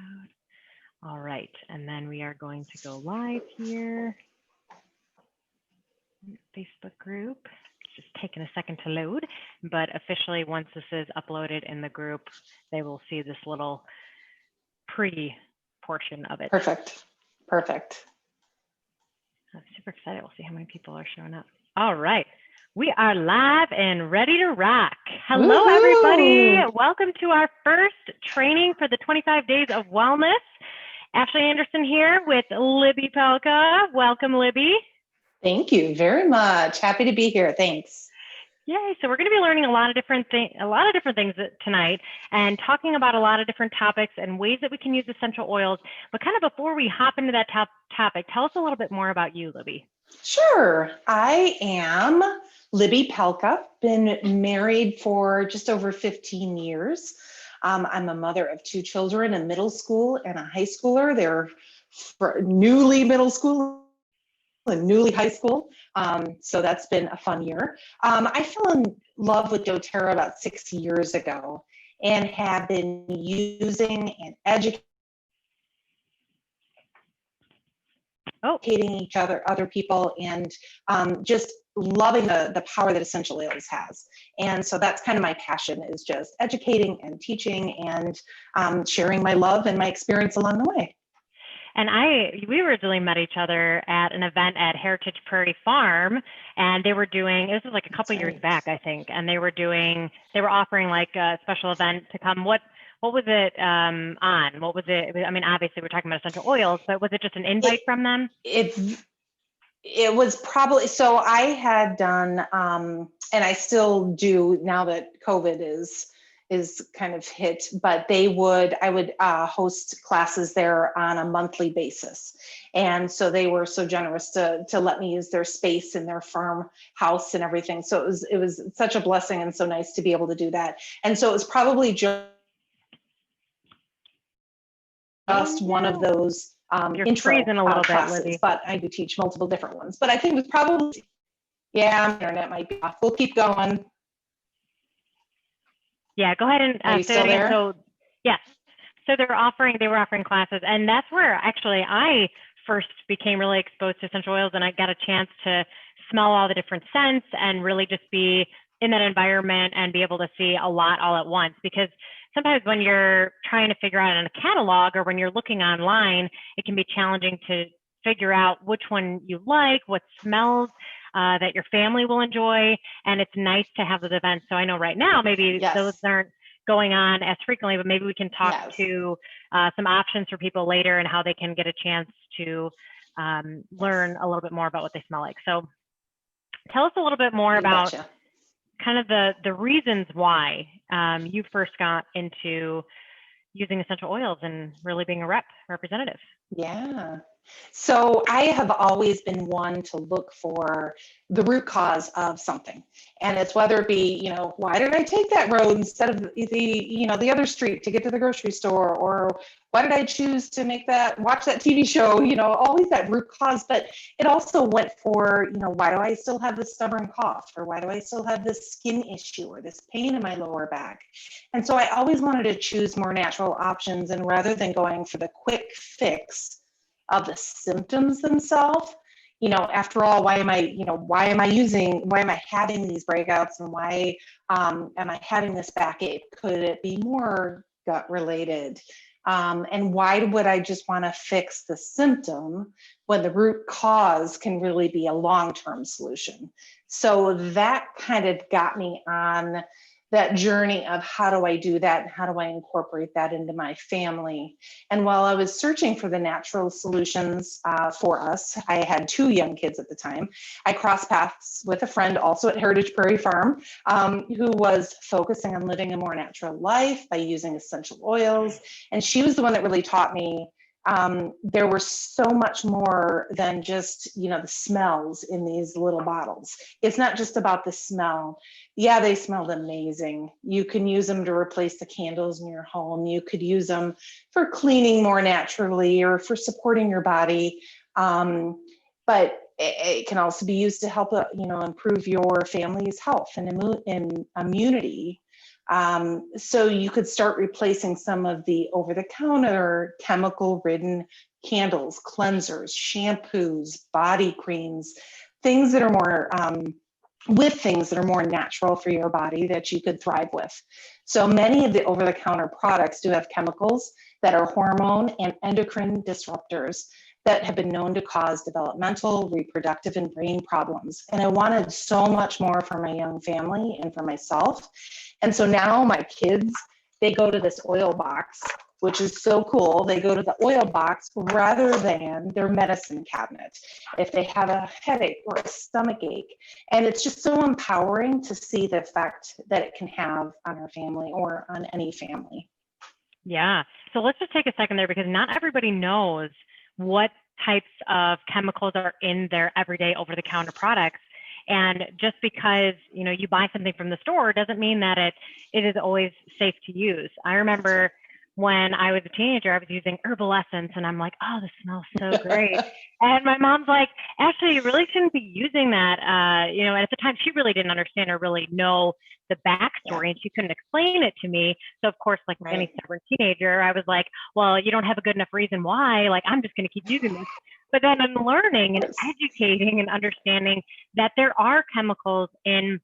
SoundCloud. All right, and then we are going to go live here. Facebook group. It's just taking a second to load, but officially once this is uploaded in the group, they will see this little portion of it. Perfect. Perfect. I'm super excited. We'll see how many people are showing up. All right. We are live and ready to rock. Hello, everybody. Welcome to our first training for the 25 Days of Wellness. Ashley Anderson here with Libby Pelka. Welcome, Libby. Thank you very much. Happy to be here. Thanks. Yay. So we're going to be learning a lot of different things tonight and talking about a lot of different topics and ways that we can use essential oils. But kind of before we hop into that topic, tell us a little bit more about you, Libby. Sure. I am Libby Pelka, been married for just over 15 years. I'm a mother of two children, a middle school and a high schooler. They're newly middle school and newly high school. So that's been a fun year. I fell in love with doTERRA about 6 years ago and have been using and educating each other people, and just loving the power that essential oils has. And so that's kind of my passion, is just educating and teaching and sharing my love and my experience along the way. And we originally met each other at an event at Heritage Prairie Farm, and they were doing, this was like a couple years back, I think, and they were offering like a special event to come. What was it on? What was it? I mean, obviously we're talking about essential oils, but was it just an invite from them? It was probably, so I had done, and I still do now that COVID is kind of hit, but I would host classes there on a monthly basis. And so they were so generous to let me use their space in their farmhouse and everything. So it was such a blessing and so nice to be able to do that. And so it was probably just one of those intro classes, Libby. But I do teach multiple different ones. But I think it was probably, my internet might be off. We'll keep going. Yeah, go ahead and Are you still there? So yes, so they were offering classes, and that's where actually I first became really exposed to essential oils, and I got a chance to smell all the different scents and really just be in that environment and be able to see a lot all at once. Because sometimes when you're trying to figure out in a catalog or when you're looking online, it can be challenging to figure out which one you like, what smells that your family will enjoy. And it's nice to have those events. So I know right now, maybe those aren't going on as frequently, but maybe we can talk to some options for people later and how they can get a chance to learn a little bit more about what they smell like. So tell us a little bit more about kind of the reasons why you first got into using essential oils and really being a representative. Yeah. So I have always been one to look for the root cause of something. And it's whether it be, why did I take that road instead of the other street to get to the grocery store? Or why did I choose to watch that TV show? Always that root cause. But it also went for, why do I still have this stubborn cough? Or why do I still have this skin issue or this pain in my lower back? And so I always wanted to choose more natural options. And rather than going for the quick fix of the symptoms themselves, after all, why am I having these breakouts, and why am I having this backache? Could it be more gut related? And why would I just want to fix the symptom when the root cause can really be a long-term solution? So that kind of got me on that journey of how do I do that and how do I incorporate that into my family. And while I was searching for the natural solutions for us, I had two young kids at the time. I crossed paths with a friend also at Heritage Prairie Farm who was focusing on living a more natural life by using essential oils. And she was the one that really taught me there was so much more than just, the smells in these little bottles. It's not just about the smell. Yeah, they smelled amazing. You can use them to replace the candles in your home. You could use them for cleaning more naturally or for supporting your body. But it can also be used to help, improve your family's health and immunity. So you could start replacing some of the over-the-counter chemical-ridden candles, cleansers, shampoos, body creams, things that are more with things that are more natural for your body that you could thrive with. So many of the over-the-counter products do have chemicals that are hormone and endocrine disruptors that have been known to cause developmental, reproductive, and brain problems. And I wanted so much more for my young family and for myself. And so now my kids, they go to this oil box, which is so cool. They go to the oil box rather than their medicine cabinet if they have a headache or a stomach ache. And it's just so empowering to see the effect that it can have on our family or on any family. Yeah. So let's just take a second there, because not everybody knows what types of chemicals are in their everyday over-the-counter products. And just because, you know, you buy something from the store doesn't mean that it is always safe to use. I remember when I was a teenager, I was using herbal essence, and I'm like, oh, this smells so great. And my mom's like, actually, you really shouldn't be using that. You know, and at the time, she really didn't understand or really know the backstory, and she couldn't explain it to me. So of course, like any stubborn teenager, I was like, well, you don't have a good enough reason why, like, I'm just going to keep using this. But then I'm learning and educating and understanding that there are chemicals in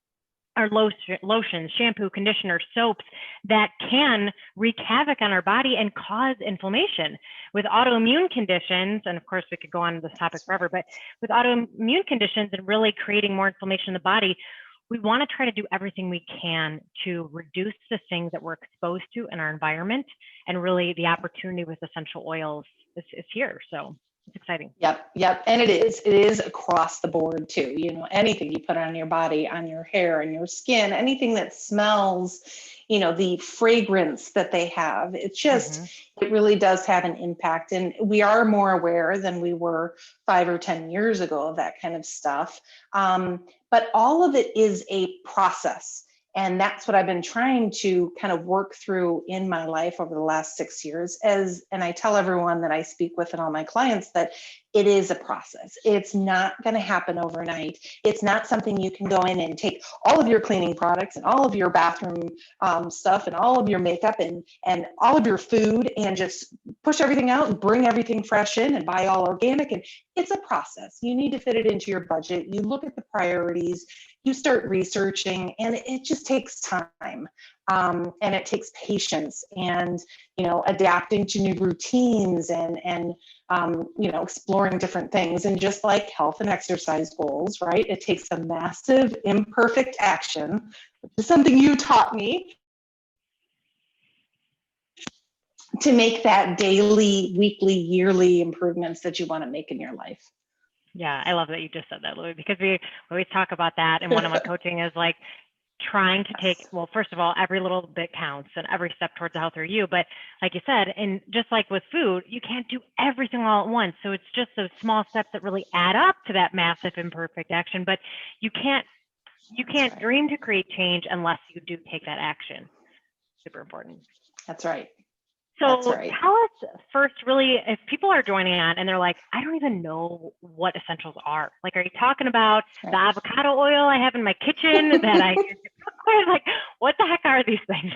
our lotions, shampoo, conditioner, soaps that can wreak havoc on our body and cause inflammation. With autoimmune conditions, and of course we could go on this topic forever, but with autoimmune conditions and really creating more inflammation in the body, we want to try to do everything we can to reduce the things that we're exposed to in our environment. And really the opportunity with essential oils is here. So it's exciting. Yep. And it is across the board too. You know, anything you put on your body, on your hair, and your skin, anything that smells, you know, the fragrance that they have, it's just, it really does have an impact. And we are more aware than we were 5 or 10 years ago of that kind of stuff. But all of it is a process. And that's what I've been trying to kind of work through in my life over the last 6 years. And I tell everyone that I speak with and all my clients that it is a process. It's not going to happen overnight. It's not something you can go in and take all of your cleaning products and all of your bathroom stuff and all of your makeup and all of your food and just push everything out and bring everything fresh in and buy all organic. And it's a process. You need to fit it into your budget. You look at the priorities, you start researching, and it just takes time. And it takes patience and, you know, adapting to new routines and you know, exploring different things. And just like health and exercise goals, right? It takes a massive imperfect action, which is something you taught me, to make that daily, weekly, yearly improvements that you want to make in your life. Yeah, I love that you just said that, Louie, because we always talk about that. And one-on-one coaching is like trying to take, well, first of all, every little bit counts and every step towards a healthier you. But like you said, and just like with food, you can't do everything all at once. So it's just those small steps that really add up to that massive imperfect action. But you can't dream to create change unless you do take that action. Super important. That's right. So tell us first, really, if people are joining on and they're like, I don't even know what essentials are. Like, are you talking about the avocado oil I have in my kitchen that I use to cook with? Like, what the heck are these things?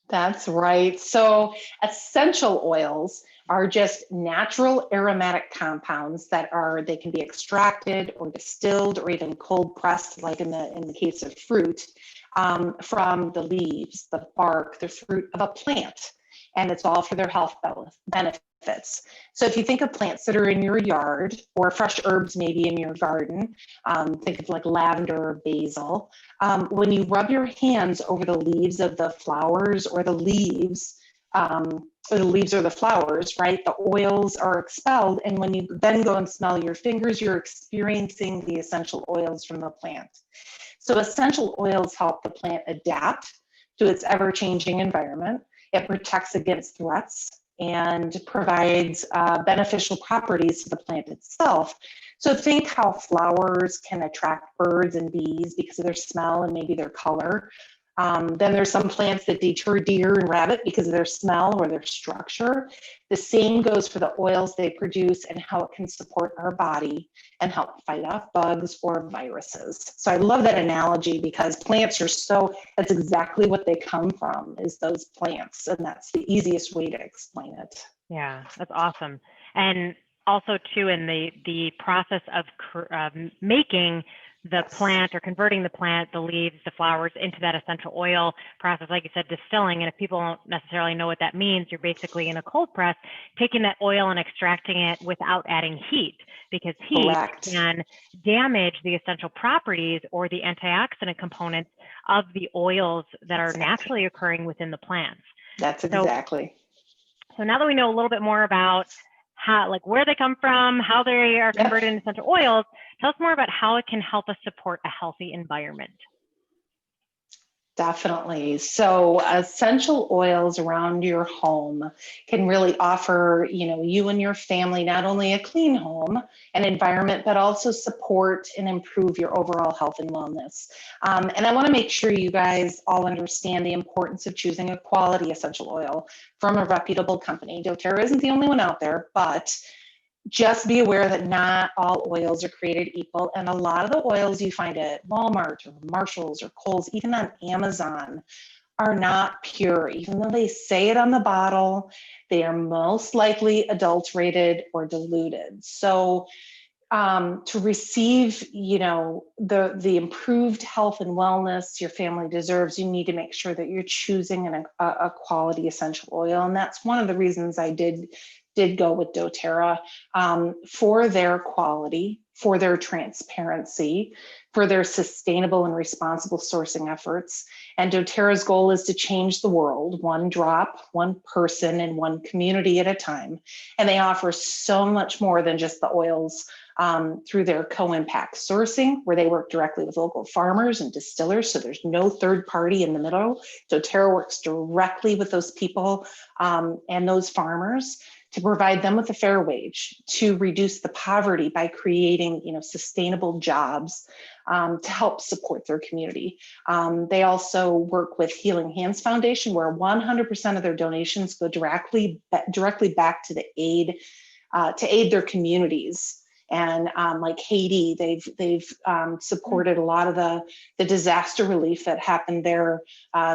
That's right. So essential oils are just natural aromatic compounds that they can be extracted or distilled or even cold pressed, like in the case of fruit, from the leaves, the bark, the fruit of a plant. And it's all for their health benefits. So if you think of plants that are in your yard or fresh herbs maybe in your garden, think of like lavender or basil. When you rub your hands over the leaves of the flowers or the leaves, or the leaves or the flowers, right, the oils are expelled. And when you then go and smell your fingers, you're experiencing the essential oils from the plant. So essential oils help the plant adapt to its ever-changing environment. It protects against threats and provides beneficial properties to the plant itself. So think how flowers can attract birds and bees because of their smell and maybe their color. Then there's some plants that deter deer and rabbit because of their smell or their structure. The same goes for the oils they produce and how it can support our body and help fight off bugs or viruses. So I love that analogy because plants are that's exactly what they come from, is those plants. And that's the easiest way to explain it. Yeah, that's awesome. And also too, in the process of making the plant or converting the plant, the leaves, the flowers into that essential oil process, like you said, distilling. And if people don't necessarily know what that means, you're basically in a cold press, taking that oil and extracting it without adding heat, because heat can damage the essential properties or the antioxidant components of the oils that are naturally occurring within the plants. That's exactly. So now that we know a little bit more about how, like where they come from, how they are converted into essential oils, tell us more about how it can help us support a healthy environment. Definitely. So essential oils around your home can really offer, you and your family, not only a clean home and environment, but also support and improve your overall health and wellness. And I want to make sure you guys all understand the importance of choosing a quality essential oil from a reputable company. doTERRA isn't the only one out there, but just be aware that not all oils are created equal. And a lot of the oils you find at Walmart or Marshall's or Kohl's, even on Amazon, are not pure. Even though they say it on the bottle, they are most likely adulterated or diluted. So to receive, the improved health and wellness your family deserves, you need to make sure that you're choosing a quality essential oil. And that's one of the reasons I did go with doTERRA, for their quality, for their transparency, for their sustainable and responsible sourcing efforts. And doTERRA's goal is to change the world, one drop, one person, and one community at a time. And they offer so much more than just the oils, through their co-impact sourcing, where they work directly with local farmers and distillers. So there's no third party in the middle. doTERRA works directly with those people and those farmers to provide them with a fair wage, to reduce the poverty by creating, sustainable jobs, to help support their community. They also work with Healing Hands Foundation, where 100% of their donations go directly back to the aid to aid their communities. And like Haiti, they've supported a lot of the disaster relief that happened there.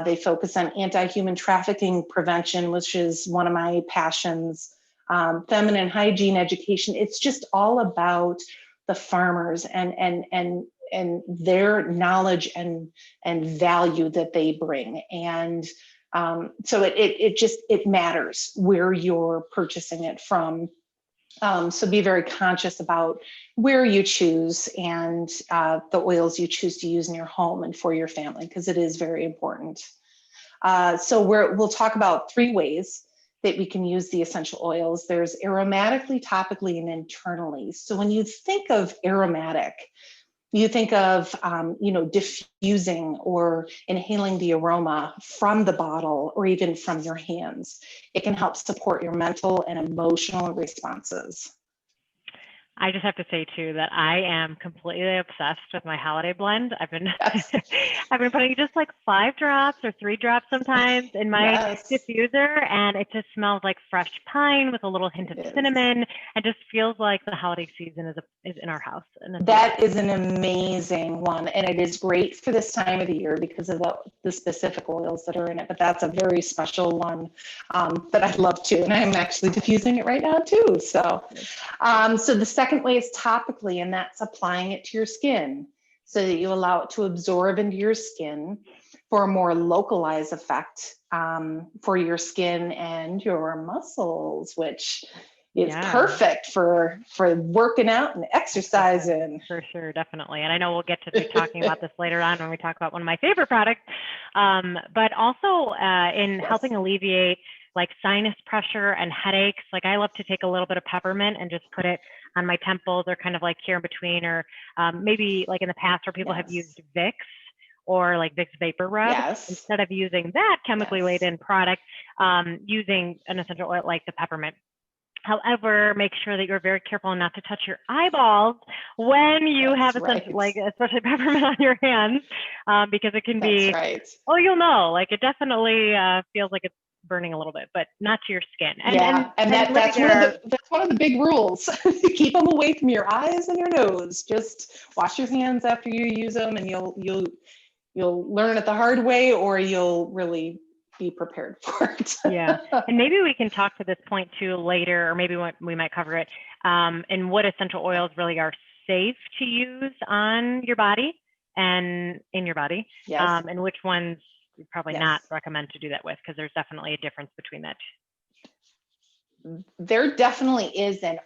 They focus on anti-human trafficking prevention, which is one of my passions. Feminine hygiene education. It's just all about the farmers and their knowledge and value that they bring. And so it matters where you're purchasing it from. So be very conscious about where you choose and the oils you choose to use in your home and for your family, because it is very important. So we'll talk about 3 ways that we can use the essential oils. There's aromatically, topically, and internally. So when you think of aromatic, you think of, diffusing or inhaling the aroma from the bottle or even from your hands. It can help support your mental and emotional responses. I just have to say too that I am completely obsessed with my holiday blend. I've been I've been putting just like 5 drops or 3 drops sometimes in my diffuser, and it just smells like fresh pine with a little hint of cinnamon, and just feels like the holiday season is in our house. And that is an amazing one, and it is great for this time of the year because of the specific oils that are in it. But that's a very special one that I love too, and I'm actually diffusing it right now too. So, so the second way is topically, and that's applying it to your skin so that you allow it to absorb into your skin for a more localized effect for your skin and your muscles, which is perfect for working out and exercising. For sure, definitely. And I know we'll get to be talking about this later on when we talk about one of my favorite products, but also in helping alleviate like sinus pressure and headaches. Like I love to take a little bit of peppermint and just put it on my temples or kind of like here in between, or maybe like in the past where people have used Vicks or like Vicks Vapor Rub. Instead of using that chemically laden product, using an essential oil like the peppermint. However, make sure that you're very careful not to touch your eyeballs when you have essentially, like, especially peppermint on your hands, because it can be, oh, you'll know, like it definitely feels like it's burning a little bit, but not to your skin. And that's one of the big rules. Keep them away from your eyes and your nose. Just wash your hands after you use them, and you'll learn it the hard way, or you'll really be prepared for it. Yeah, and maybe we can talk to this point too later, or maybe we might cover it, and what essential oils really are safe to use on your body and in your body, and which ones we probably not recommend to do that with, because there's definitely a difference between that. There definitely is, and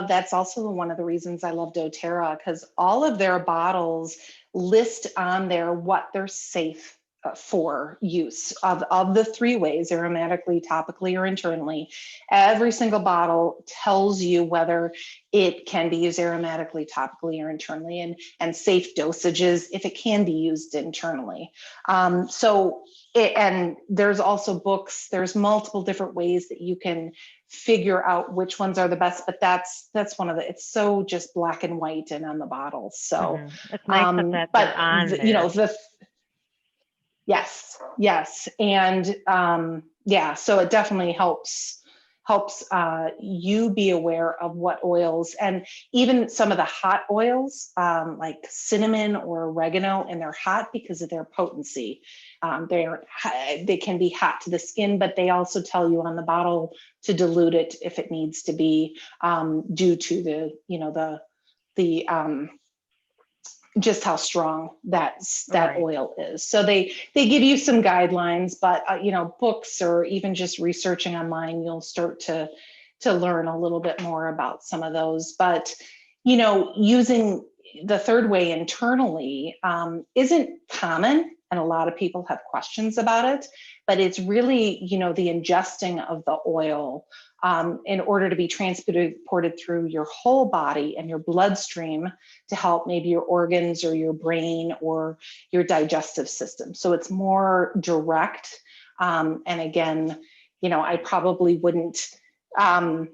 that's also one of the reasons I love doTERRA, because all of their bottles list on there what they're safe for use of the 3 ways: aromatically, topically, or internally. Every single bottle tells you whether it can be used aromatically, topically, or internally, and safe dosages if it can be used internally. And there's also books, there's multiple different ways that you can figure out which ones are the best, but that's one of it's so just black and white and on the bottle. So it's nice that but on there. You know, yes, and so it definitely helps you be aware of what oils, and even some of the hot oils, like cinnamon or oregano, and they're hot because of their potency. They can be hot to the skin, but they also tell you on the bottle to dilute it if it needs to be, due to the just how strong that oil is. So they give you some guidelines, but books or even just researching online, you'll start to learn a little bit more about some of those. But using the 3rd way internally isn't common, and a lot of people have questions about it, but it's really the ingesting of the oil in order to be transported through your whole body and your bloodstream to help maybe your organs or your brain or your digestive system. So it's more direct. And again, I probably I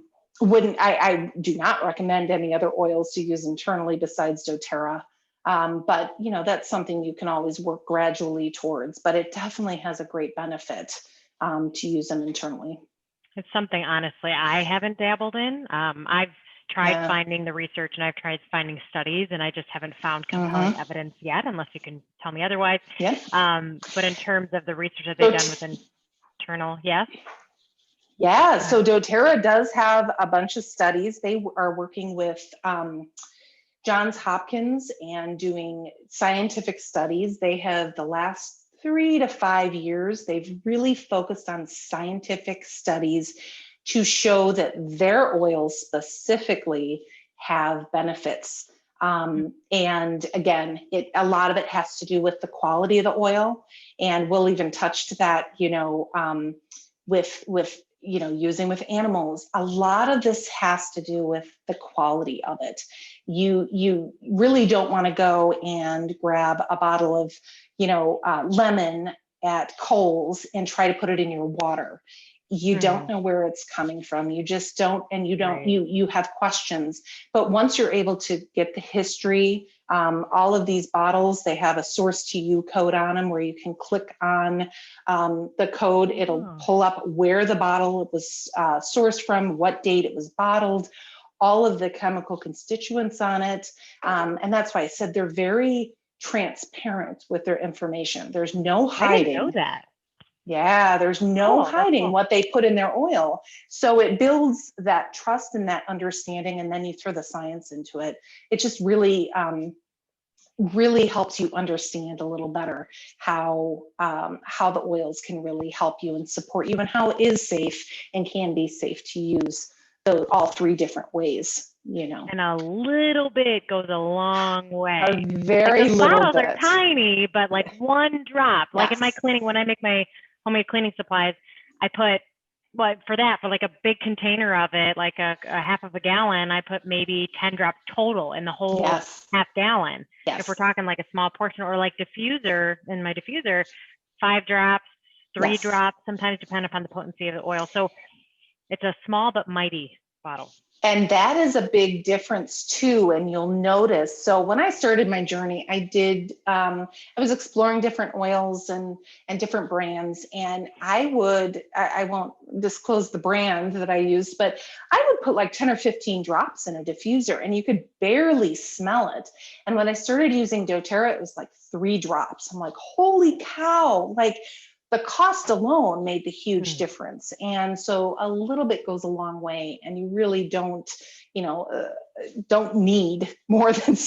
do not recommend any other oils to use internally besides doTERRA. But that's something you can always work gradually towards, but it definitely has a great benefit to use them internally. It's something, honestly, I haven't dabbled in. I've tried finding the research, and I've tried finding studies, and I just haven't found compelling evidence yet, unless you can tell me otherwise. But in terms of the research that they've done with internal, so doTERRA does have a bunch of studies. They are working with Johns Hopkins and doing scientific studies. They have the last 3 to 5 years, they've really focused on scientific studies to show that their oils specifically have benefits. And again, a lot of it has to do with the quality of the oil, and we'll even touch to that, with using with animals. A lot of this has to do with the quality of it. You really don't want to go and grab a bottle of lemon at Kohl's and try to put it in your water. You don't know where it's coming from. You just don't, and you have questions. But once you're able to get the history, all of these bottles, they have a source to you code on them where you can click on the code. It'll pull up where the bottle was sourced from, what date it was bottled, all of the chemical constituents on it. And that's why I said they're very transparent with their information. There's no hiding. I didn't know that. Yeah, there's no hiding what they put in their oil. So it builds that trust and that understanding, and then you throw the science into it. It just really, really helps you understand a little better how the oils can really help you and support you, and how it is safe and can be safe to use all 3 different ways. And a little bit goes a long way. A very little bottles bit. Are tiny, but like 1 drop. Like in my cleaning, when I make my homemade cleaning supplies, I put, for like a big container of it, like a half of a gallon, I put maybe 10 drops total in the whole half gallon. If we're talking like a small portion, or like diffuser, in my diffuser, 5 drops, 3 drops, sometimes depending upon the potency of the oil. So it's a small but mighty bottle. And that is a big difference too. And you'll notice, so when I started my journey, I was exploring different oils and different brands. And I won't disclose the brand that I used, but I would put like 10 or 15 drops in a diffuser and you could barely smell it. And when I started using doTERRA, it was like 3 drops. I'm like, holy cow, like the cost alone made the huge difference. And so a little bit goes a long way, and you really don't need more than,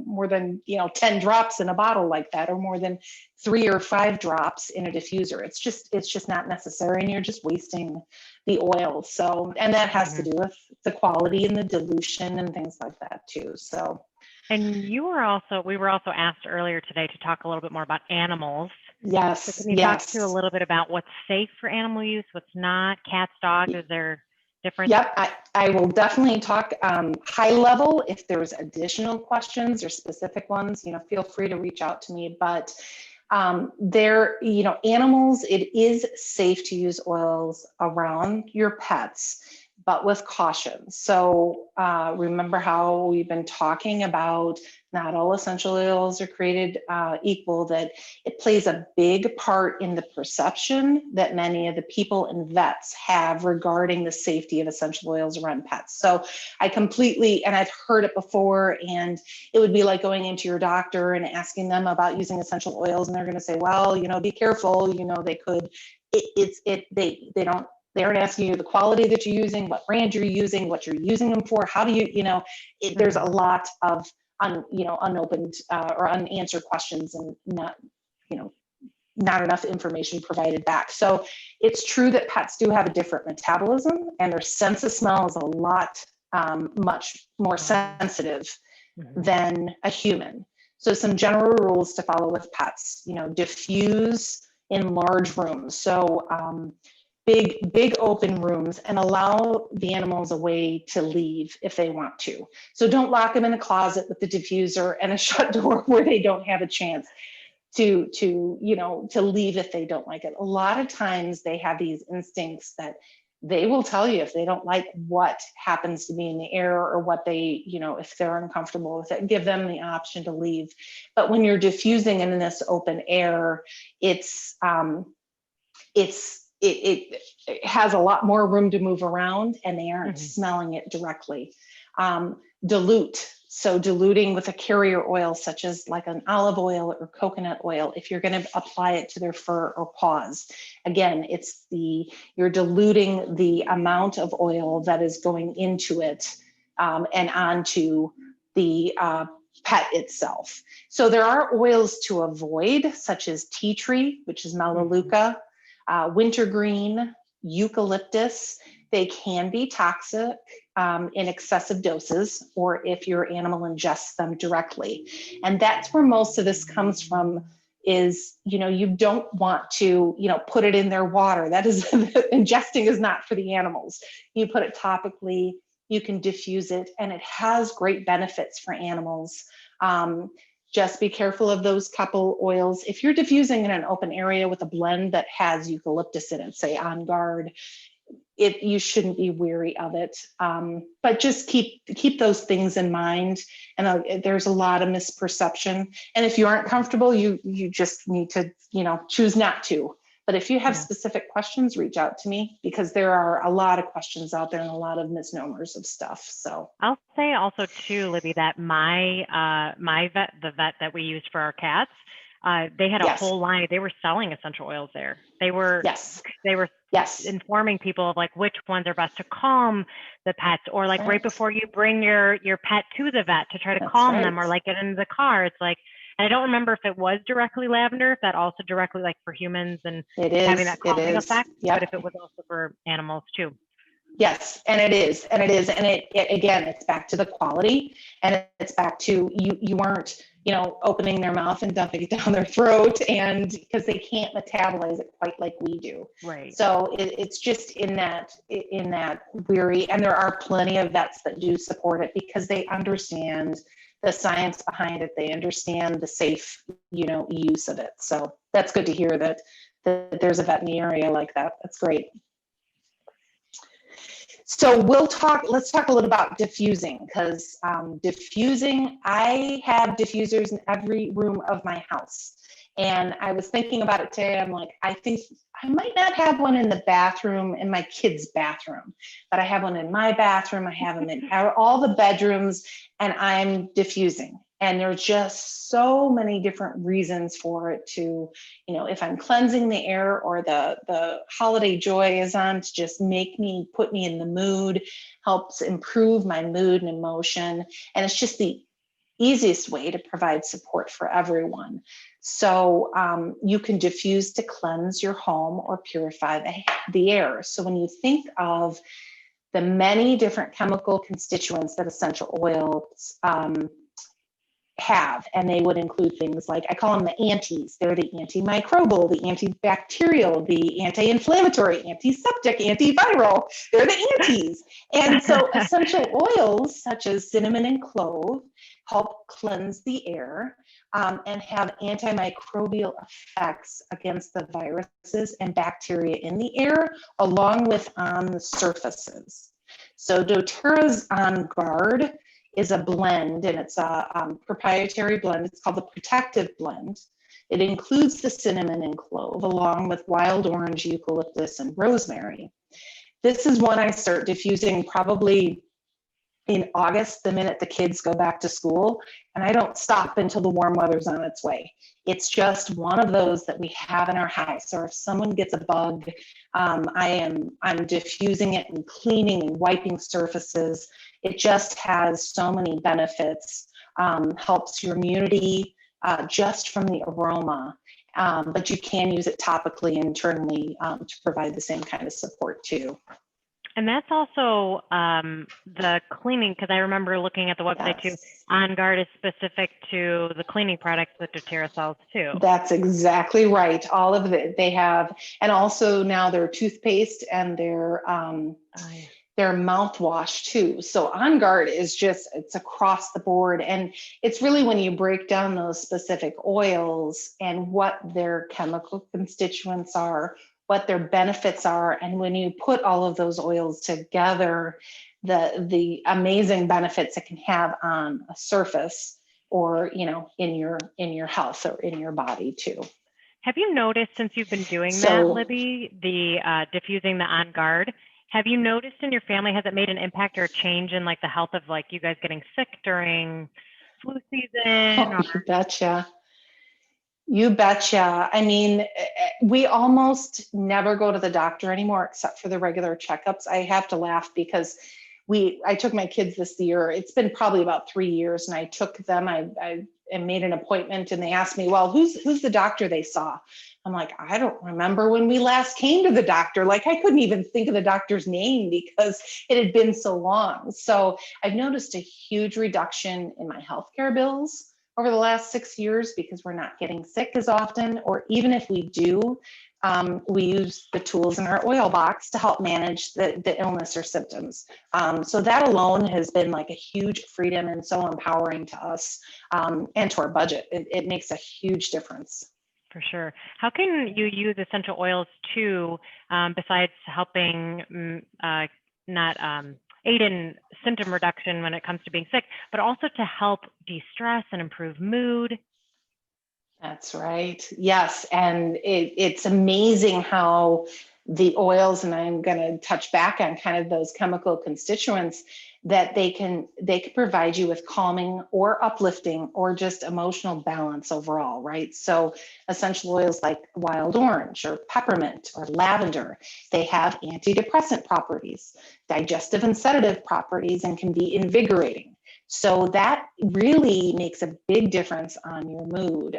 more than, 10 drops in a bottle like that, or more than 3 or 5 drops in a diffuser. It's just not necessary, and you're just wasting the oil. So, and that has to do with the quality and the dilution and things like that too. So. And we were also asked earlier today to talk a little bit more about animals. Yes. So can you talk to a little bit about what's safe for animal use, what's not, cats, dogs, is there different? Yep, I will definitely talk high level. If there's additional questions or specific ones, feel free to reach out to me. But animals, it is safe to use oils around your pets, but with caution. So remember how we've been talking about not all essential oils are created equal, that it plays a big part in the perception that many of the people and vets have regarding the safety of essential oils around pets. So and I've heard it before, and it would be like going into your doctor and asking them about using essential oils, and they're going to say, well, be careful, they could, they aren't asking you the quality that you're using, what brand you're using, what you're using them for, how do you, there's a lot of unopened or unanswered questions, and not enough information provided back. So it's true that pets do have a different metabolism, and their sense of smell is a lot much more sensitive than a human. So some general rules to follow with pets, diffuse in large rooms. So big open rooms, and allow the animals a way to leave if they want to. So don't lock them in a closet with the diffuser and a shut door where they don't have a chance to leave if they don't like it. A lot of times they have these instincts that they will tell you if they don't like what happens to be in the air, or what they, if they're uncomfortable with it, give them the option to leave. But when you're diffusing in this open air, it has a lot more room to move around, and they aren't smelling it directly. Dilute. So diluting with a carrier oil, such as like an olive oil or coconut oil, if you're going to apply it to their fur or paws. Again, you're diluting the amount of oil that is going into it and onto the pet itself. So there are oils to avoid, such as tea tree, which is melaleuca, wintergreen, eucalyptus. They can be toxic in excessive doses, or if your animal ingests them directly. And that's where most of this comes from, is, you don't want to, put it in their water. That is, ingesting is not for the animals. You put it topically, you can diffuse it, and it has great benefits for animals. Just be careful of those couple oils. If you're diffusing in an open area with a blend that has eucalyptus in it, say On Guard, you shouldn't be weary of it. But just keep those things in mind. And there's a lot of misperception. And if you aren't comfortable, you just need to, choose not to. But if you have specific questions, reach out to me, because there are a lot of questions out there and a lot of misnomers of stuff. So I'll say also too, Libby, that my vet, the vet that we used for our cats, they had a whole line. They were selling essential oils there. They were informing people of like which ones are best to calm the pets, or like right before you bring your pet to the vet to try to calm them, or like get into the car. It's like, and I don't remember if it was directly lavender, if that also directly like for humans and having that calming effect, but if it was also for animals too. Yes, and it is, and it again, it's back to the quality, and it's back to you aren't, opening their mouth and dumping it down their throat, and because they can't metabolize it quite like we do. Right. So it's just in that weary, and there are plenty of vets that do support it because they understand the science behind it. They understand the safe, use of it. So that's good to hear that there's a vet in the area like that. That's great. So let's talk a little about diffusing, because diffusing, I have diffusers in every room of my house. And I was thinking about it today. I'm like, I think I might not have one in the bathroom, in my kids' bathroom, but I have one in my bathroom. I have them in all the bedrooms, and I'm diffusing. And there's just so many different reasons for it to, if I'm cleansing the air, or the holiday joy is on, to just put me in the mood, helps improve my mood and emotion. And it's just the easiest way to provide support for everyone. So you can diffuse to cleanse your home or purify the air. So when you think of the many different chemical constituents that essential oils have, and they would include things like, I call them the antis. They're the antimicrobial, the antibacterial, the anti-inflammatory, antiseptic, antiviral. They're the antis. And so essential oils such as cinnamon and clove help cleanse the air and have antimicrobial effects against the viruses and bacteria in the air, along with on the surfaces. So doTERRA's On Guard is a blend, and it's a proprietary blend. It's called the Protective Blend. It includes the cinnamon and clove, along with wild orange, eucalyptus, and rosemary. This is one I start diffusing probably in August, the minute the kids go back to school, and I don't stop until the warm weather's on its way. It's just one of those that we have in our house, or if someone gets a bug, I'm diffusing it and cleaning and wiping surfaces. It just has so many benefits, helps your immunity just from the aroma, but you can use it topically internally to provide the same kind of support too. And that's also the cleaning, because I remember looking at the website too. On Guard is specific to the cleaning products that doTERRA sells too. That's exactly right. All of it they have, and also now their toothpaste and their mouthwash too. So On Guard is it's across the board, and it's really when you break down those specific oils and what their chemical constituents are, what their benefits are, and when you put all of those oils together, the amazing benefits it can have on a surface, or in your health or in your body too. Have you noticed, since you've been doing that, Libby, the diffusing the On Guard, have you noticed in your family, has it made an impact or a change in like the health of like you guys getting sick during flu season? Oh, you betcha. You betcha. I mean, we almost never go to the doctor anymore except for the regular checkups. I have to laugh because I took my kids this year. It's been probably about 3 years, and I took them. I made an appointment, and they asked me, well, who's the doctor they saw? I'm like, I don't remember when we last came to the doctor. Like, I couldn't even think of the doctor's name because it had been so long. So I've noticed a huge reduction in my healthcare bills over the last 6 years because we're not getting sick as often, or even if we do, we use the tools in our oil box to help manage the illness or symptoms. So that alone has been like a huge freedom and so empowering to us and to our budget. It makes a huge difference. For sure. How can you use essential oils too, besides helping aid in symptom reduction when it comes to being sick, but also to help de-stress and improve mood? That's right. Yes. And it's amazing how the oils, and I'm going to touch back on kind of those chemical constituents, that they can provide you with calming or uplifting or just emotional balance overall, right? So essential oils like wild orange or peppermint or lavender, they have antidepressant properties, digestive and sedative properties, and can be invigorating. So that really makes a big difference on your mood.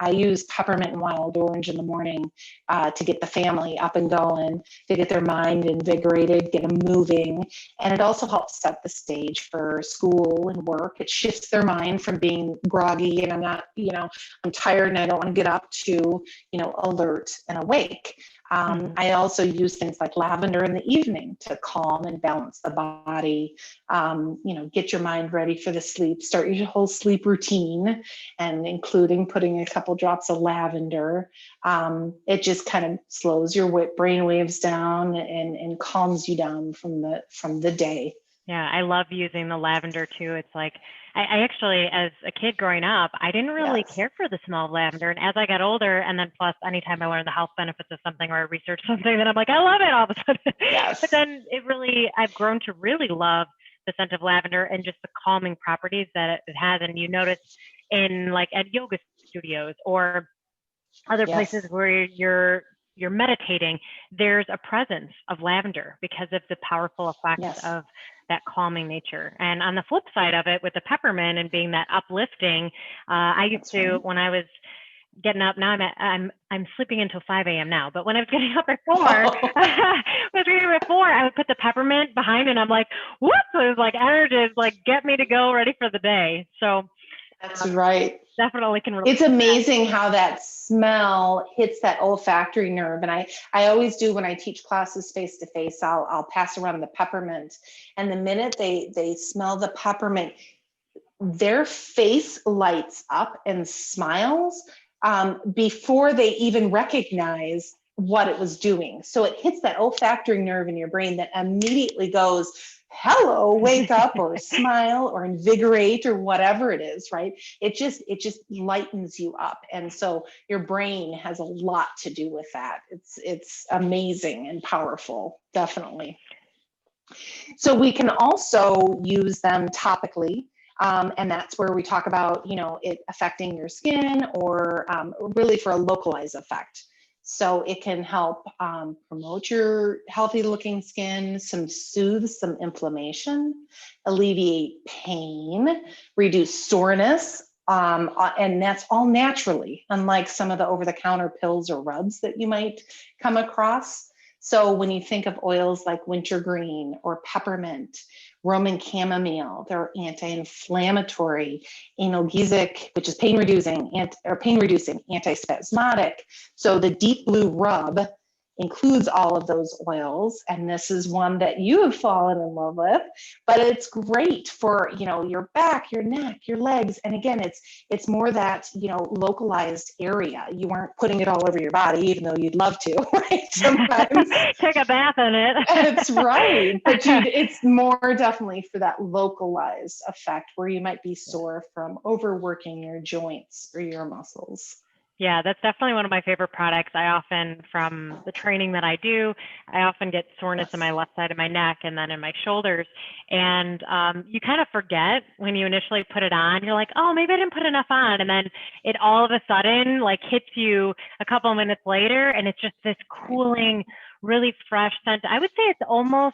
I use peppermint and wild orange in the morning to get the family up and going, to get their mind invigorated, get them moving. And it also helps set the stage for school and work. It shifts their mind from being groggy and I'm tired and I don't want to get up to, alert and awake. I also use things like lavender in the evening to calm and balance the body, get your mind ready for the sleep, start your whole sleep routine, and including putting a couple drops of lavender. It just kind of slows your brain waves down and calms you down from the day. Yeah, I love using the lavender too. It's like, I actually, as a kid growing up, I didn't really Yes. care for the smell of lavender. And as I got older, and then plus anytime I learned the health benefits of something or I research something, then I'm like, I love it all of a sudden. Yes. But then I've grown to really love the scent of lavender and just the calming properties that it has. And you notice in like at yoga studios or other places Yes. where you're meditating, there's a presence of lavender because of the powerful effects Yes. of that calming nature. And on the flip side of it, with the peppermint and being that uplifting, I used to, when I was getting up, now I'm sleeping until 5 a.m. now, but when I was getting up at 4, I would put the peppermint behind and I'm like, whoop, it was like energy, like get me to go ready for the day. So that's right. Definitely can relate. It's amazing how that smell hits that olfactory nerve. And I always do when I teach classes face to face, I'll pass around the peppermint. And the minute they smell the peppermint, their face lights up and smiles before they even recognize what it was doing. So it hits that olfactory nerve in your brain that immediately goes, hello, wake up, or smile, or invigorate, or whatever it is, right? It just lightens you up. And so your brain has a lot to do with that. It's amazing and powerful, definitely. So we can also use them topically. And that's where we talk about, it affecting your skin or really for a localized effect. So it can help promote your healthy looking skin, soothe some inflammation, alleviate pain, reduce soreness. And that's all naturally, unlike some of the over-the-counter pills or rubs that you might come across. So when you think of oils like wintergreen or peppermint, Roman chamomile, they're anti-inflammatory, analgesic, which is pain-reducing, antispasmodic. So the deep blue rub includes all of those oils, and this is one that you have fallen in love with, but it's great for your back, your neck, your legs. And again, it's more that localized area. You aren't putting it all over your body, even though you'd love to, right? Sometimes take a bath in it. That's right, but it's more definitely for that localized effect where you might be sore from overworking your joints or your muscles. Yeah, that's definitely one of my favorite products. From the training that I do, I often get soreness in my left side of my neck and then in my shoulders. And you kind of forget when you initially put it on, you're like, oh, maybe I didn't put enough on. And then it all of a sudden like hits you a couple of minutes later. And it's just this cooling, really fresh scent. I would say it's kind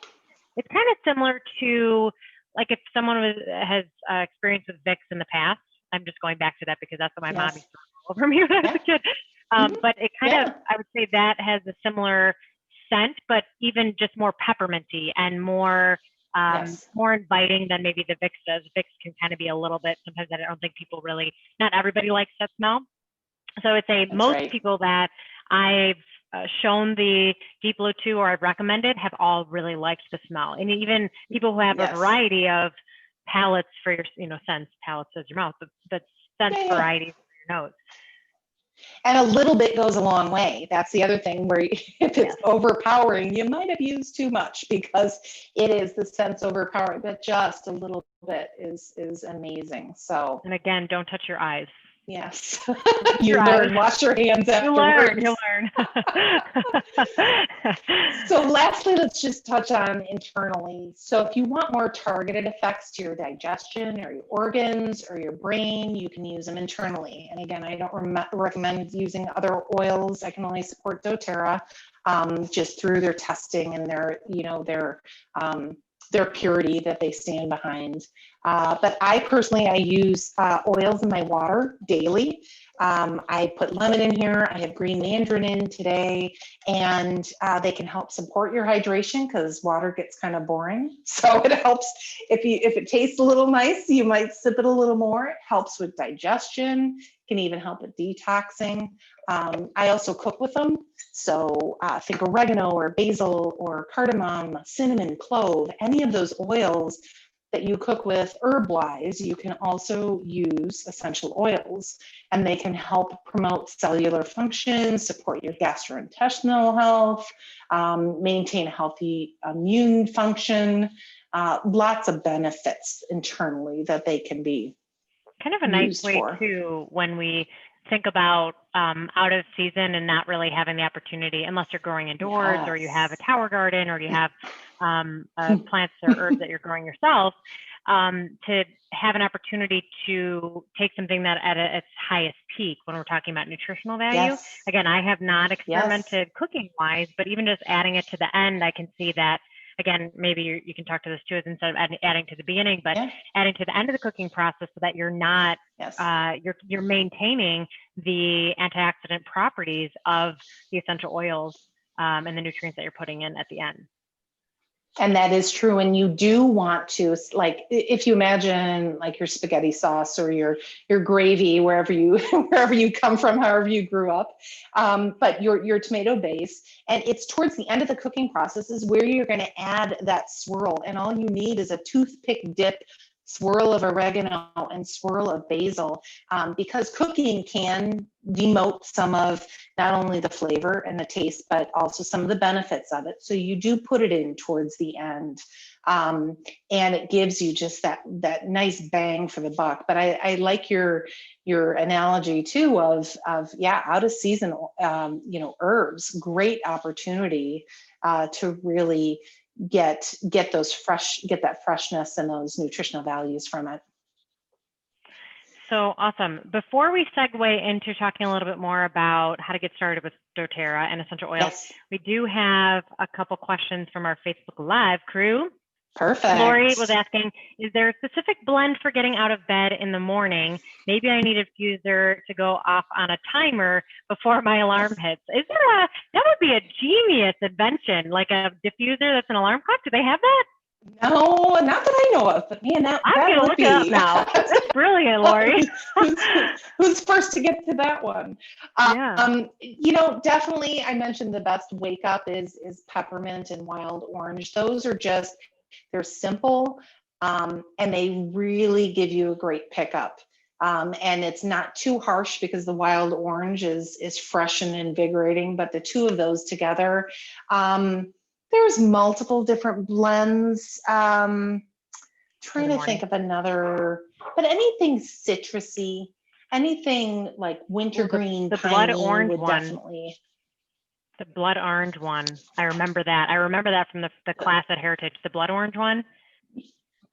of similar to like if someone has experience with Vicks in the past. I'm just going back to that because that's what my mom used to over me when I was a kid. But it kind of, I would say that has a similar scent, but even just more pepperminty and more inviting than maybe the Vicks does. Vicks can kind of be a little bit, sometimes I don't think people really, not everybody likes that smell. So I would say most people that I've shown the Deep Blue to or I've recommended have all really liked the smell. And even people who have a variety of palettes for your, scents, palettes as your mouth, but scent varieties for your nose. And a little bit goes a long way. That's the other thing where if it's overpowering, you might have used too much because it is the scent's overpowering, but just a little bit is amazing. So, and again, don't touch your eyes. Yes, you learn. Wash your hands afterwards. You learn. So lastly, let's just touch on internally. So if you want more targeted effects to your digestion or your organs or your brain, you can use them internally. And again, I don't recommend using other oils. I can only support doTERRA just through their testing and their purity that they stand behind. But I personally, I use oils in my water daily. I put lemon in here. I have green mandarin in today, and they can help support your hydration because water gets kind of boring. So it helps if it tastes a little nice, you might sip it a little more. It helps with digestion, can even help with detoxing. I also cook with them. So think oregano or basil or cardamom, cinnamon, clove, any of those oils that you cook with herb-wise, you can also use essential oils, and they can help promote cellular function, support your gastrointestinal health, maintain a healthy immune function, lots of benefits internally that they can be kind of a nice way for. too when we think about out of season and not really having the opportunity, unless you're growing indoors or you have a tower garden or you have plants or herbs that you're growing yourself, to have an opportunity to take something that at its highest peak when we're talking about nutritional value. Yes. Again, I have not experimented cooking wise, but even just adding it to the end, I can see that. Again, maybe you can talk to this too, is instead of adding to the beginning, but adding to the end of the cooking process so that you're not, you're maintaining the antioxidant properties of the essential oils and the nutrients that you're putting in at the end. And that is true. And you do want to, like, if you imagine like your spaghetti sauce or your gravy, wherever you come from, however you grew up, but your tomato base, and it's towards the end of the cooking process is where you're going to add that swirl. And all you need is a toothpick dip, swirl of oregano and swirl of basil, because cooking can demote some of not only the flavor and the taste, but also some of the benefits of it. So you do put it in towards the end, and it gives you just that nice bang for the buck. But I like your analogy too of out of season herbs, great opportunity to really get that freshness and those nutritional values from it. So awesome. Before we segue into talking a little bit more about how to get started with doTERRA and essential oils, we do have a couple questions from our Facebook Live crew. Perfect. Lori was asking, is there a specific blend for getting out of bed in the morning? Maybe I need a diffuser to go off on a timer before my alarm hits. Is there that would be a genius invention, like a diffuser that's an alarm clock. Do they have that? No, not that I know of, but man, I'm gonna look it up now. That's brilliant, Lori. who's first to get to that one? Definitely I mentioned the best wake up is peppermint and wild orange. Those are just, they're simple, and they really give you a great pickup. And it's not too harsh because the wild orange is fresh and invigorating, but the two of those together, there's multiple different blends. Trying to think of another, but anything citrusy, anything like wintergreen, the blood orange would one. definitely. The blood orange one. I remember that. I remember that from the class at Heritage. The blood orange one.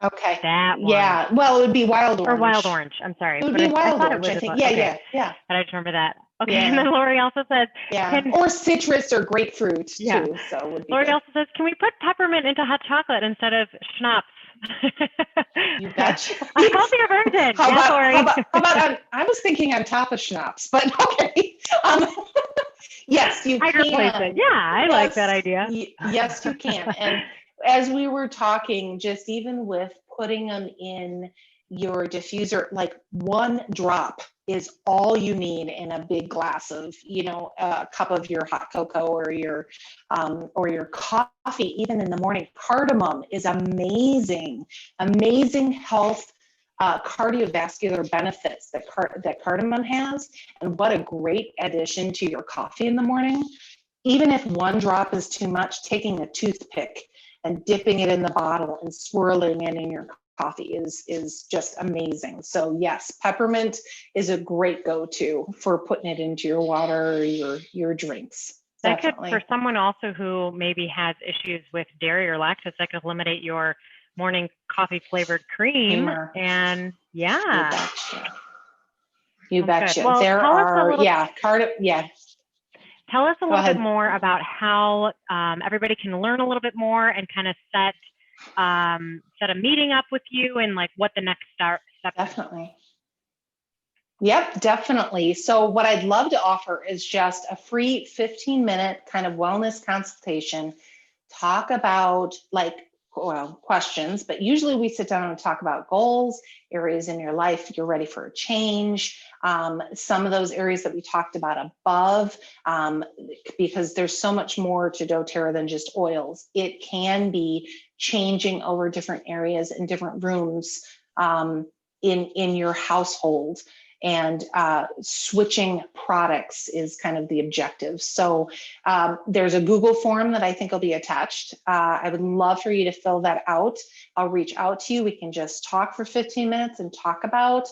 Okay. That one. Yeah. Well, it would be wild orange. Or wild orange. I'm sorry. It would be wild I orange, I think. Okay. Yeah. But I just remember that. Okay. Yeah. And then Lori also says, or citrus or grapefruit too. So it would be Lori good. also says, can we put peppermint into hot chocolate instead of schnapps? You betcha. A healthier version. How about I was thinking on top of schnapps, but okay. Yes, you can. Replace it. Yeah, I like that idea. Yes, you can. And as we were talking, just even with putting them in your diffuser, like one drop is all you need in a big glass of, a cup of your hot cocoa or your coffee, even in the morning. Cardamom is amazing health, cardiovascular benefits that cardamom has, and what a great addition to your coffee in the morning. Even if one drop is too much, taking a toothpick and dipping it in the bottle and swirling it in your coffee is just amazing. So yes, peppermint is a great go-to for putting it into your water or your drinks. That could, for someone also who maybe has issues with dairy or lactose, that could eliminate your morning coffee flavored cream. And you betcha. Well, there are Tell us a little bit more about how everybody can learn a little bit more and kind of set set a meeting up with you and like what the next step is? Definitely. Yep, definitely. So what I'd love to offer is just a free 15-minute kind of wellness consultation. Talk about questions, but usually we sit down and talk about goals, areas in your life you're ready for a change. Some of those areas that we talked about above, because there's so much more to doTERRA than just oils. It can be changing over different areas and different rooms in your household. And switching products is kind of the objective. So there's a Google form that I think will be attached. I would love for you to fill that out. I'll reach out to you. We can just talk for 15 minutes and talk about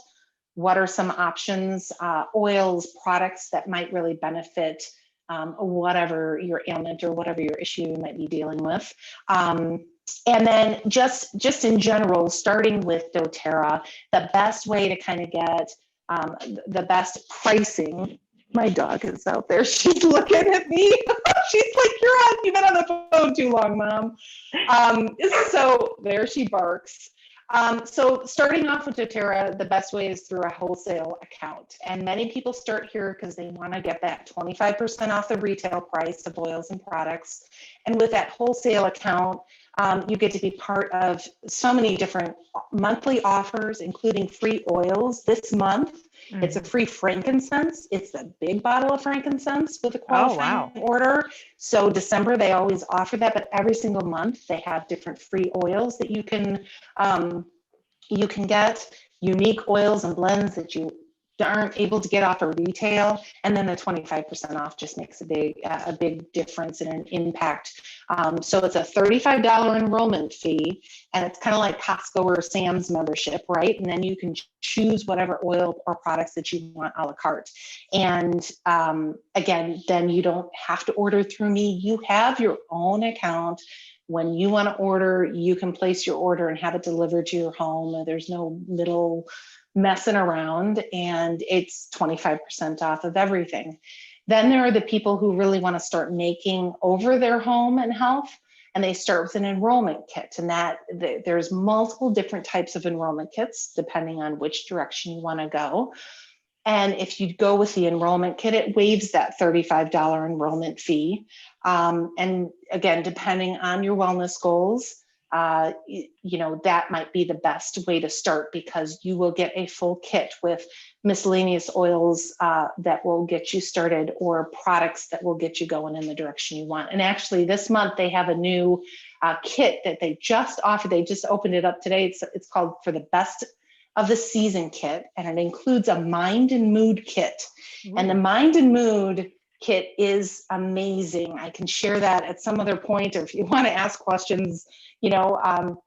what are some options, oils, products that might really benefit whatever your ailment or whatever your issue you might be dealing with. And then just in general, starting with doTERRA, the best way to kind of get the best pricing. My dog is out there. She's looking at me. She's like, you've been on the phone too long, Mom. So there she barks. So starting off with doTERRA, the best way is through a wholesale account. And many people start here because they want to get that 25% off the retail price of oils and products. And with that wholesale account, you get to be part of so many different monthly offers, including free oils. This month, it's a free frankincense. It's a big bottle of frankincense with a qualifying order. So December, they always offer that, but every single month they have different free oils that you can get, unique oils and blends that you aren't able to get off of retail. And then the 25% off just makes a big difference and an impact. So it's a $35 enrollment fee, and it's kind of like Costco or Sam's membership, right? And then you can choose whatever oil or products that you want a la carte. And again, then you don't have to order through me. You have your own account. When you want to order, you can place your order and have it delivered to your home. There's no middle messing around, and it's 25% off of everything. Then there are the people who really want to start making over their home and health, and they start with an enrollment kit. And there's multiple different types of enrollment kits depending on which direction you want to go. And if you go with the enrollment kit, it waives that $35 enrollment fee. And again, depending on your wellness goals, that might be the best way to start, because you will get a full kit with miscellaneous oils that will get you started, or products that will get you going in the direction you want. And actually this month they have a new kit that they just offered. They just opened it up today. It's called For the Best of the Season kit, and it includes a mind and mood kit. And the mind and mood kit is amazing. I can share that at some other point, or if you want to ask questions,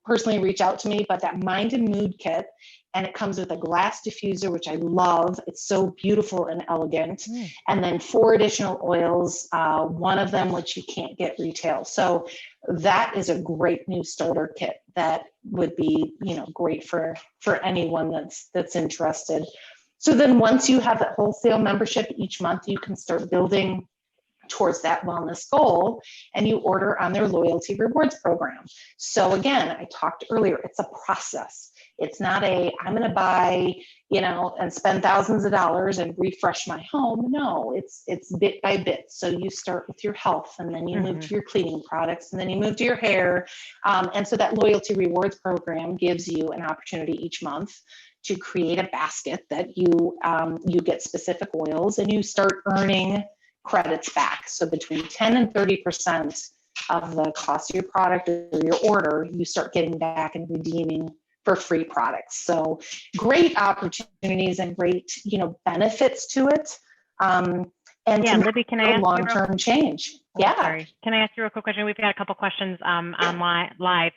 personally reach out to me. But that mind and mood kit, and it comes with a glass diffuser, which I love. It's so beautiful and elegant. And then 4 additional oils, one of them which you can't get retail. So that is a great new starter kit that would be, great for anyone that's interested. So then once you have that wholesale membership, each month you can start building towards that wellness goal, and you order on their loyalty rewards program. So again, I talked earlier, it's a process. It's not I'm going to buy, and spend thousands of dollars and refresh my home. No, it's bit by bit. So you start with your health, and then you move to your cleaning products, and then you move to your hair. And so that loyalty rewards program gives you an opportunity each month to create a basket that you get specific oils, and you start earning credits back. So between 10 and 30% of the cost of your product or your order, you start getting back and redeeming for free products. So great opportunities and great, benefits to it. And Libby, can I ask long-term change? Sorry. Can I ask you a quick question? We've got a couple questions online live.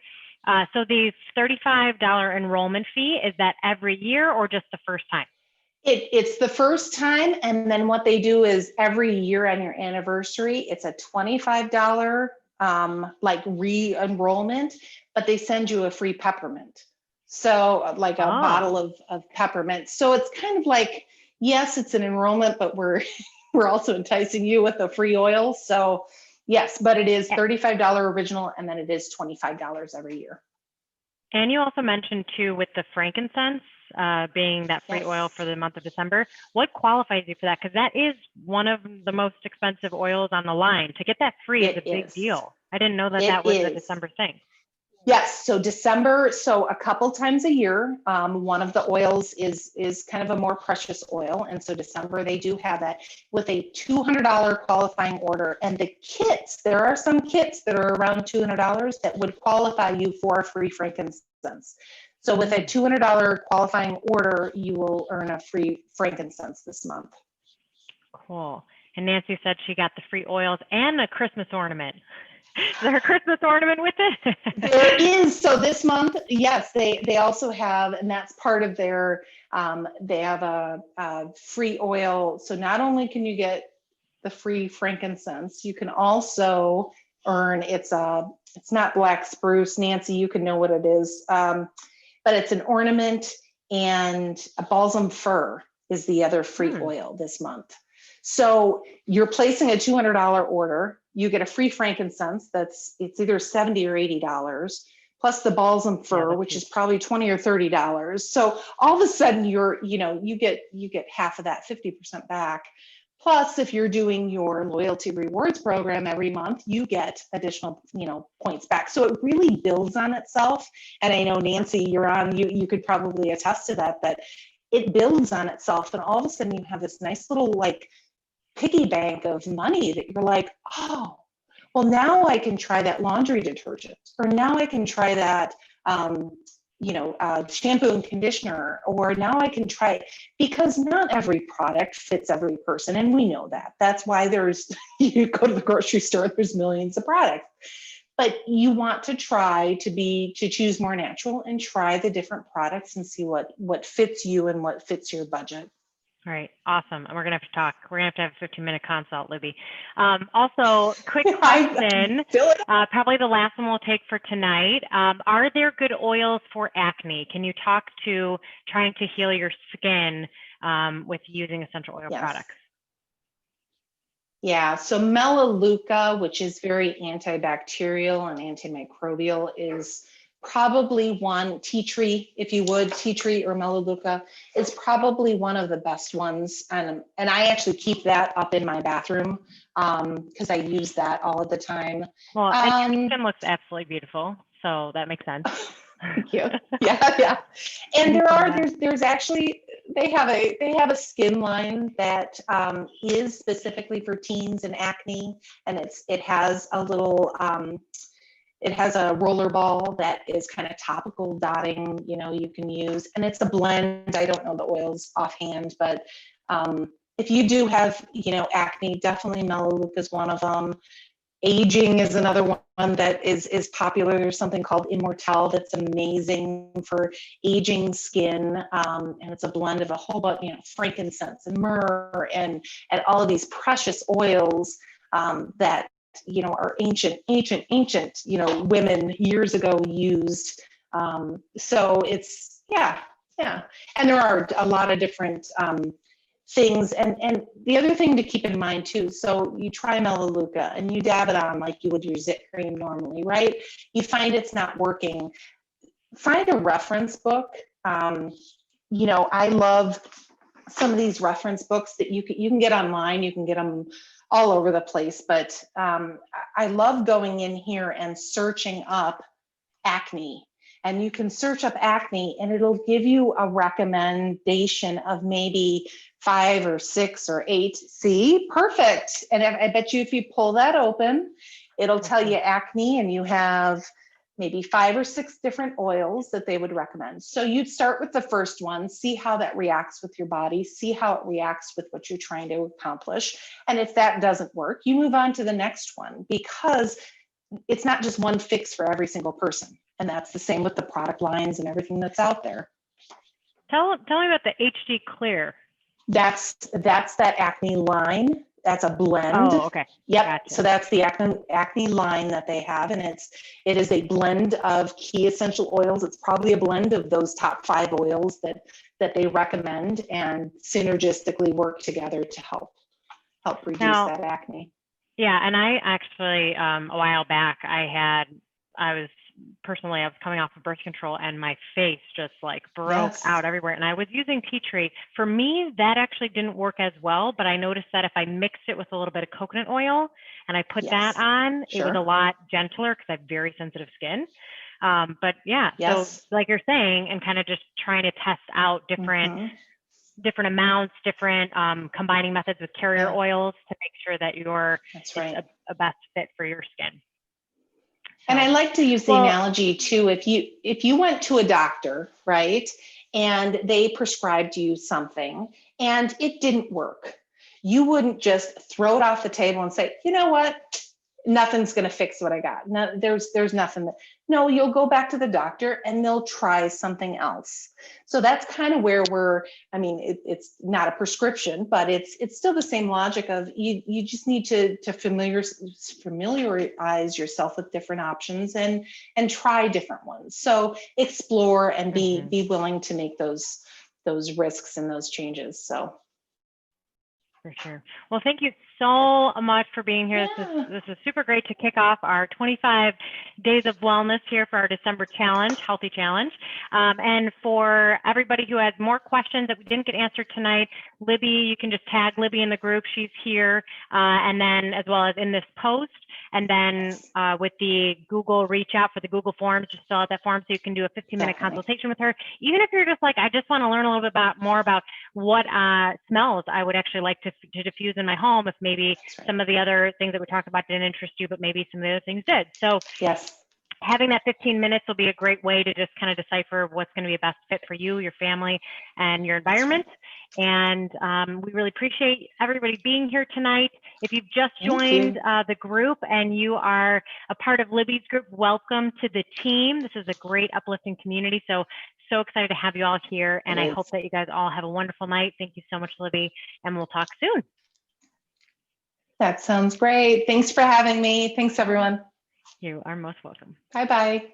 So the $35 enrollment fee, is that every year or just the first time? It's the first time, and then what they do is every year on your anniversary, it's a $25 re-enrollment, but they send you a free peppermint. So like a bottle of peppermint. So it's kind of like, yes, it's an enrollment, but we're also enticing you with a free oil. So yes, but it is $35 original, and then it is $25 every year. And you also mentioned too with the frankincense being that free oil for the month of December. What qualifies you for that? Because that is one of the most expensive oils on the line. To get that free is a big deal. I didn't know that that was a December thing. Yes, so December, so a couple times a year, one of the oils is kind of a more precious oil, and so December they do have that with a $200 qualifying order. And the kits, there are some kits that are around $200 that would qualify you for free frankincense. So with a $200 qualifying order, you will earn a free frankincense this month. Cool. And Nancy said she got the free oils and a Christmas ornament. Is there a Christmas ornament with it? There is. So this month, yes, they also have, and that's part of their, they have a free oil. So not only can you get the free frankincense, you can also earn, it's not black spruce. Nancy, you can know what it is, but it's an ornament, and a balsam fir is the other free oil this month. So you're placing a $200 order. You get a free frankincense it's either $70 or $80, plus the balsam fir, which is probably $20 or $30. So all of a sudden you get half of that, 50% back. Plus, if you're doing your loyalty rewards program every month, you get additional, points back. So it really builds on itself. And I know Nancy, you could probably attest to that it builds on itself. And all of a sudden you have this nice little piggy bank of money that you're like, oh, well, now I can try that laundry detergent, or now I can try that, shampoo and conditioner, or now I can try it, because not every product fits every person. And we know that. That's why you go to the grocery store, there's millions of products. But you want to try to choose more natural and try the different products and see what fits you and what fits your budget. All right, awesome. And we're going to have to talk. We're going to have a 15-minute consult, Libby. Also, quick question, probably the last one we'll take for tonight. Are there good oils for acne? Can you talk to trying to heal your skin with using essential oil products? Yeah, so Melaleuca, which is very antibacterial and antimicrobial, is probably one. Tea tree, if you would, tea tree or Melaleuca is probably one of the best ones. And I actually keep that up in my bathroom because I use that all of the time. Well, and your skin looks absolutely beautiful, so that makes sense. Thank you. Yeah. And there's actually, they have a skin line that is specifically for teens and acne, and it has a little it has a roller ball that is kind of topical dotting, you can use, and it's a blend. I don't know the oils offhand, but if you do have, acne, definitely Melaleuca is one of them. Aging is another one that is popular. There's something called Immortelle that's amazing for aging skin, and it's a blend of a whole bunch, frankincense and myrrh and all of these precious oils that are ancient, women years ago used. So it's, yeah. And there are a lot of different things. And the other thing to keep in mind too, so you try Melaleuca and you dab it on like you would your zit cream normally, right? You find it's not working. Find a reference book. I love some of these reference books that you can get online. You can get them all over the place, but I love going in here and searching up acne. And you can search up acne and it'll give you a recommendation of maybe 5 or 6 or 8. See, perfect. And I bet you if you pull that open, it'll tell you acne, and you have maybe 5 or 6 different oils that they would recommend. So you'd start with the first one, see how that reacts with your body, see how it reacts with what you're trying to accomplish. And if that doesn't work, you move on to the next one, because it's not just one fix for every single person. And that's the same with the product lines and everything that's out there. Tell me about the HD Clear. That's that acne line. That's a blend. Oh, okay. Yep. Gotcha. So that's the acne line that they have, and it is a blend of key essential oils. It's probably a blend of those top 5 oils that they recommend, and synergistically work together to help reduce that acne. Yeah, and I actually a while back I was personally, I was coming off of birth control and my face just like broke Yes. out everywhere. And I was using tea tree. For me, that actually didn't work as well, but I noticed that if I mixed it with a little bit of coconut oil and I put that Yes. on, it was a Sure. lot gentler because I have very sensitive skin. But yeah, so Yes. like you're saying, and kind of just trying to test out different Mhm. amounts, different combining methods with carrier Yeah, oils to make sure that that's it's right. a best fit for your skin. And I So, like to use the well, analogy too, if you went to a doctor, right, and they prescribed you something and it didn't work, you wouldn't just throw it off the table and say, you know what, nothing's going to fix what I got. No, there's nothing that, no, you'll go back to the doctor and they'll try something else. So that's kind of where I mean, it's not a prescription, but it's still the same logic of you just need to familiarize yourself with different options and try different ones. So explore and be willing to make those risks and those changes. So for sure. Well, thank you so much for being here. yeah. This is super great to kick off our 25 days of wellness here for our December challenge, healthy challenge. And for everybody who has more questions that we didn't get answered tonight, Libby, you can just tag Libby in the group. She's here. And then as well as in this post. And then with the Google reach out for the Google Forms, just fill out that form so you can do a 15-minute consultation with her. Even if you're just like, I just want to learn a little bit more about what smells I would actually like to diffuse in my home, if maybe some of the other things that we talked about didn't interest you, but maybe some of the other things did. So Yes. Having that 15 minutes will be a great way to just kind of decipher what's going to be a best fit for you, your family, and your environment. And we really appreciate everybody being here tonight. If you've just joined the group and you are a part of Libby's group, welcome to the team. This is a great uplifting community. So excited to have you all here. And I hope that you guys all have a wonderful night. Thank you so much, Libby. And we'll talk soon. That sounds great. Thanks for having me. Thanks, everyone. You are most welcome. Bye-bye.